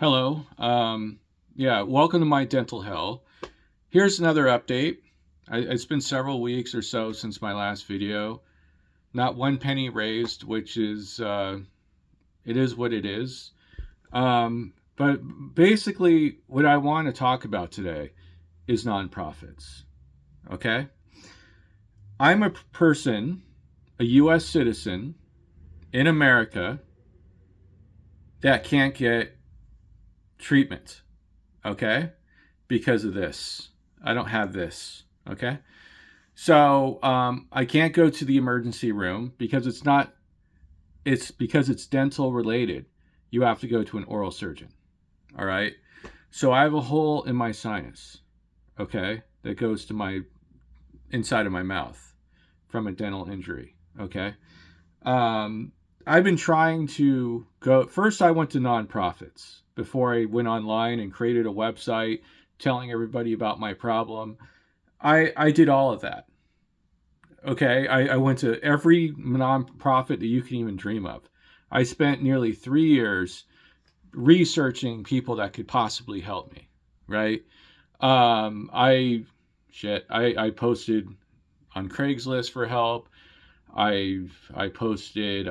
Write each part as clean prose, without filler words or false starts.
Hello. Welcome to my dental hell. Here's another update. It's been several weeks or so since my last video. Not one penny raised, which is it is what it is. But basically, what I want to talk about today is nonprofits. Okay, I'm a person, a U.S. citizen in America that can't get treatment. Okay, because of this. I don't have this. Okay. So I can't go to the emergency room because it's not, it's because it's dental related. You have to go to an oral surgeon. All right. So I have a hole in my sinus. Okay. That goes to my inside of my mouth from a dental injury. Okay. Um, I've been trying to go. First, I went to nonprofits before I went online and created a website telling everybody about my problem. I did all of that. Okay, I went to every nonprofit that you can even dream of. I spent nearly 3 years researching people that could possibly help me. Right? I I posted on Craigslist for help. I posted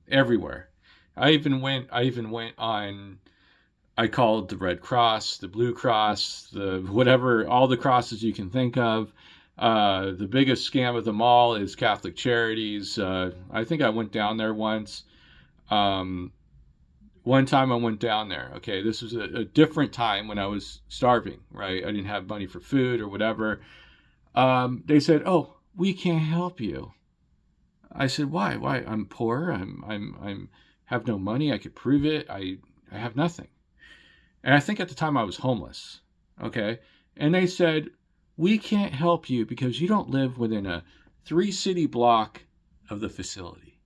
everywhere. I even went on. I called the Red Cross, the Blue Cross, the whatever, all the crosses you can think of. The biggest scam of them all is Catholic Charities. I think I went down there once. Um, One time I went down there. Okay, this was a different time when I was starving, right? I didn't have money for food or whatever. They said, "Oh, we can't help you." I said, "Why? Why? I'm poor. I'm have no money. I could prove it. I have nothing." And I think at the time I was homeless. Okay. And they said, "We can't help you because you don't live within a 3 city block of the facility."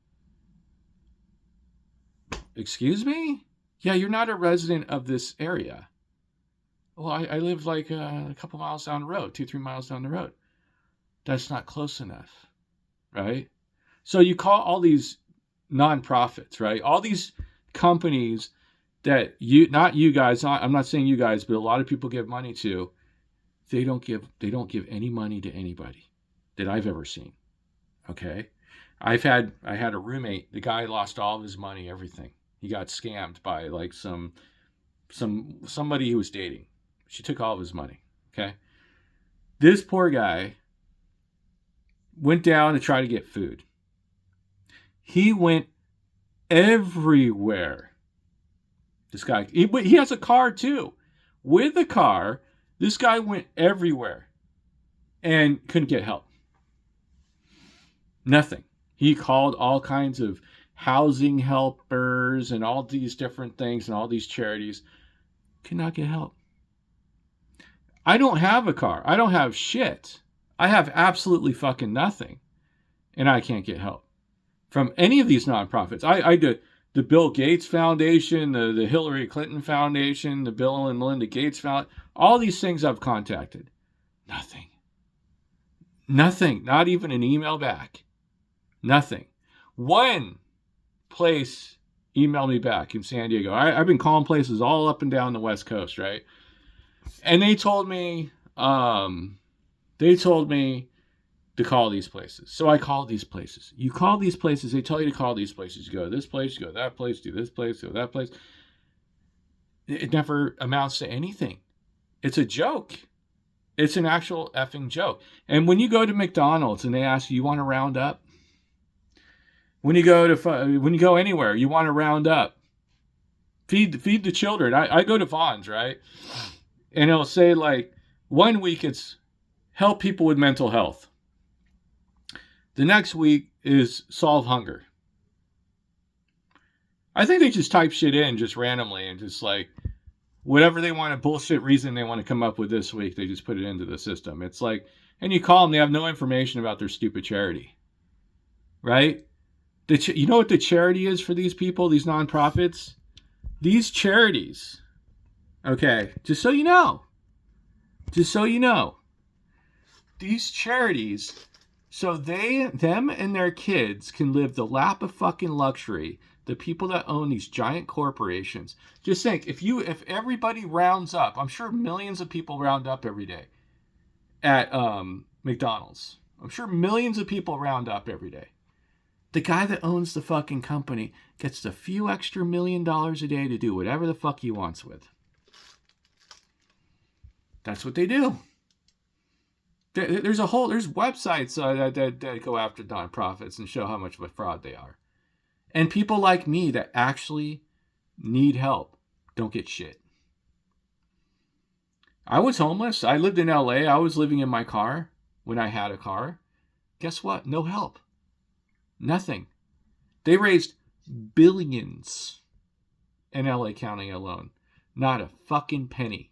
Excuse me? Yeah, you're not a resident of this area. Well, I live like a couple miles down the road, 2, 3 miles down the road. That's not close enough, right? So you call all these nonprofits, right? All these companies that not you guys, I'm not saying you guys, but a lot of people give money to, they don't give any money to anybody that I've ever seen. Okay. I had a roommate, the guy lost all of his money, everything. He got scammed by like somebody he was dating. She took all of his money. Okay. This poor guy went down to try to get food. He went everywhere. This guy, he has a car too. With the car, this guy went everywhere and couldn't get help. Nothing. He called all kinds of housing helpers and all these different things and all these charities. Could not get help. I don't have a car. I don't have shit. I have absolutely fucking nothing. And I can't get help from any of these nonprofits. I did the Bill Gates Foundation, the Hillary Clinton Foundation, the Bill and Melinda Gates Foundation. All these things I've contacted. Nothing. Nothing. Not even an email back. Nothing. One place emailed me back in San Diego. I've been calling places all up and down the West Coast, right? And they told me to call these places. So I called these places. You call these places, they tell you to call these places. You go to this place, you go to that place, do this place, go to that place. It never amounts to anything. It's a joke. It's an actual effing joke. And when you go to McDonald's and they ask you want to round up, when you go anywhere, you want to round up. Feed the children. I go to Vaughn's, right? And it'll say like 1 week it's help people with mental health. The next week is solve hunger. I think they just type shit in just randomly and just like whatever they want, a bullshit reason they want to come up with this week, they just put it into the system. It's like, and you call them, they have no information about their stupid charity, right? You know what the charity is for these people, these nonprofits? These charities, okay, just so you know, these charities, so them and their kids can live the lap of fucking luxury the people that own these giant corporations. Just think, if everybody rounds up, I'm sure millions of people round up every day at McDonald's. I'm sure millions of people round up every day. The guy that owns the fucking company gets a few extra $1 million a day to do whatever the fuck he wants with. That's what they do. There's websites that go after nonprofits and show how much of a fraud they are. And people like me that actually need help don't get shit. I was homeless. I lived in LA. I was living in my car when I had a car. Guess what? No help. Nothing. They raised billions in LA County alone. Not a fucking penny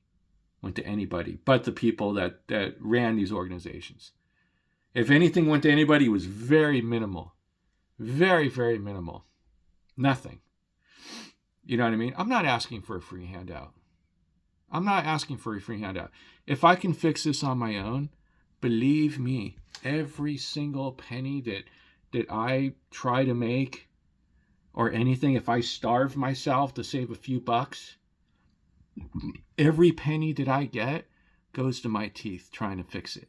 went to anybody but the people that ran these organizations. If anything went to anybody, it was very minimal. Very, very minimal. Nothing. You know what I mean? I'm not asking for a free handout. I'm not asking for a free handout. If I can fix this on my own, believe me, every single penny that I try to make or anything, if I starve myself to save a few bucks, every penny that I get goes to my teeth trying to fix it.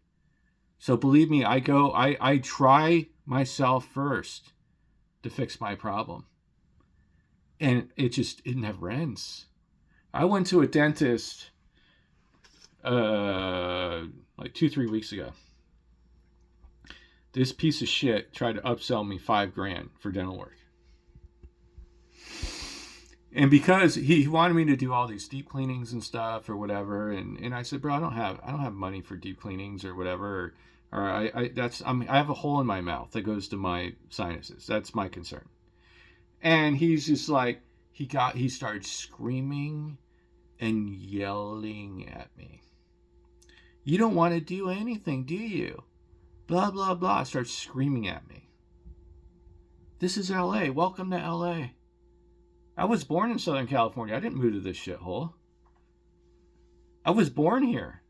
So believe me, I try myself first to fix my problem. And it never ends. I went to a dentist like 2-3 weeks ago. This piece of shit tried to upsell me $5,000 for dental work. And because he wanted me to do all these deep cleanings and stuff or whatever, and I said, bro, I don't have money for deep cleanings or whatever, or I have a hole in my mouth that goes to my sinuses. That's my concern. And he's just like, he started screaming and yelling at me. You don't want to do anything, do you? Blah, blah, blah. Starts screaming at me. This is LA. Welcome to LA. I was born in Southern California. I didn't move to this shithole. I was born here.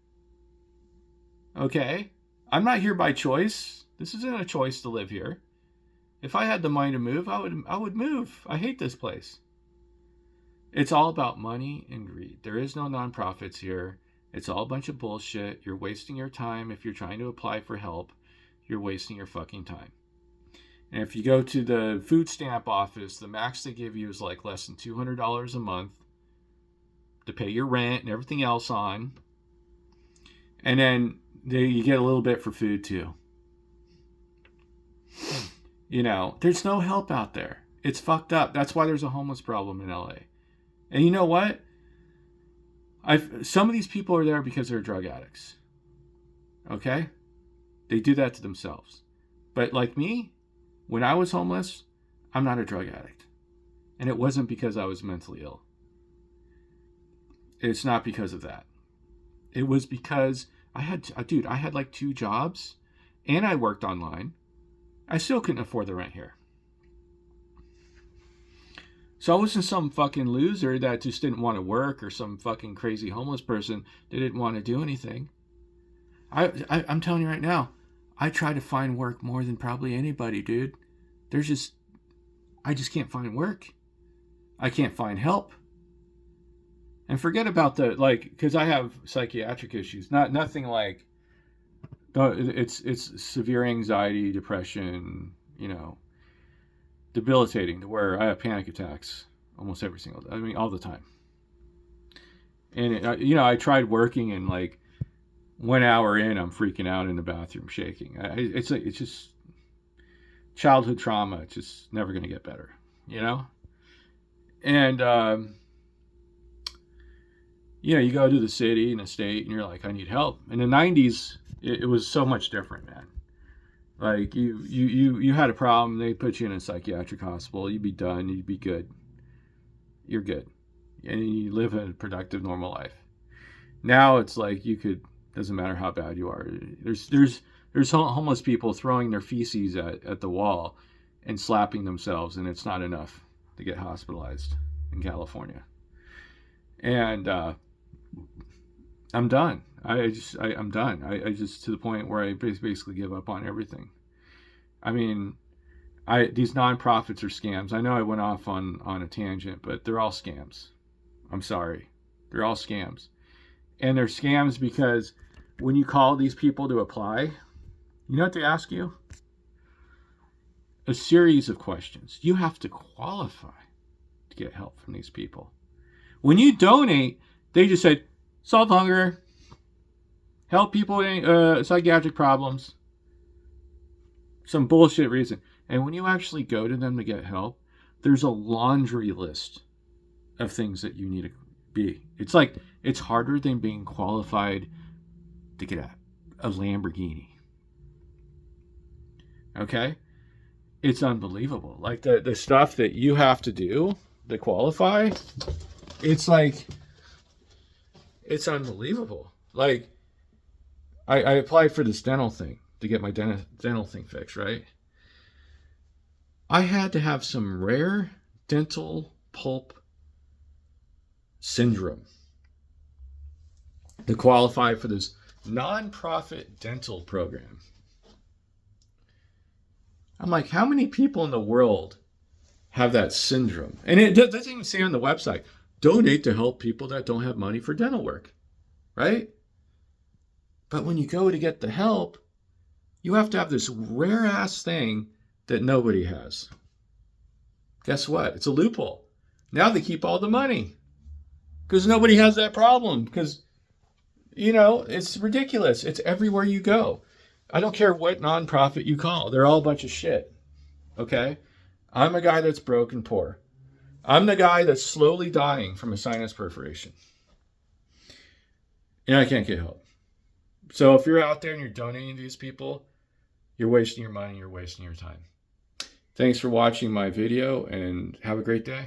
Okay? I'm not here by choice. This isn't a choice to live here. If I had the money to move, I would move. I hate this place. It's all about money and greed. There is no nonprofits here. It's all a bunch of bullshit. You're wasting your time if you're trying to apply for help. You're wasting your fucking time. And if you go to the food stamp office, the max they give you is like less than $200 a month to pay your rent and everything else on. And then you get a little bit for food too. You know, there's no help out there. It's fucked up. That's why there's a homeless problem in LA. And you know what? Some of these people are there because they're drug addicts. Okay? They do that to themselves. But like me, when I was homeless, I'm not a drug addict. And it wasn't because I was mentally ill. It's not because of that. It was because I had like 2 jobs and I worked online. I still couldn't afford the rent here. So I wasn't some fucking loser that just didn't want to work or some fucking crazy homeless person that didn't want to do anything. I'm telling you right now, I try to find work more than probably anybody, dude. I just can't find work. I can't find help. And forget about because I have psychiatric issues. Nothing like, it's severe anxiety, depression, debilitating to where I have panic attacks almost every single day. I mean, all the time. And, I tried working and like 1 hour in, I'm freaking out in the bathroom, shaking. It's just childhood trauma. It's just never going to get better, And, you go to the city and the state and you're like, I need help. In the 90s, it was so much different, man. Like you had a problem, they put you in a psychiatric hospital, you'd be done, you'd be good. You're good. And you live a productive, normal life. Now it's like doesn't matter how bad you are. There's homeless people throwing their feces at the wall and slapping themselves, and it's not enough to get hospitalized in California. And I'm done. I'm done. I just to the point where I basically give up on everything. I mean, These nonprofits are scams. I know I went off on a tangent, but they're all scams. I'm sorry. They're all scams. And they're scams because when you call these people to apply, you know what they ask you? A series of questions. You have to qualify to get help from these people. When you donate, they just said, solve hunger, help people with psychiatric problems, some bullshit reason. And when you actually go to them to get help, there's a laundry list of things that you need to be. It's like, it's harder than being qualified to get a Lamborghini. Okay? It's unbelievable. Like the stuff that you have to do to qualify, it's like, it's unbelievable. Like, I applied for this dental thing to get my dental thing fixed, right? I had to have some rare dental pulp syndrome to qualify for this nonprofit dental program. I'm like, how many people in the world have that syndrome? And it doesn't even say on the website, donate to help people that don't have money for dental work, right? But when you go to get the help, you have to have this rare ass thing that nobody has. Guess what? It's a loophole. Now they keep all the money because nobody has that problem because, you know, it's ridiculous. It's everywhere you go. I don't care what nonprofit you call. They're all a bunch of shit. Okay? I'm a guy that's broke and poor. I'm the guy that's slowly dying from a sinus perforation. And I can't get help. So if you're out there and you're donating to these people, you're wasting your money, you're wasting your time. Thanks for watching my video and have a great day.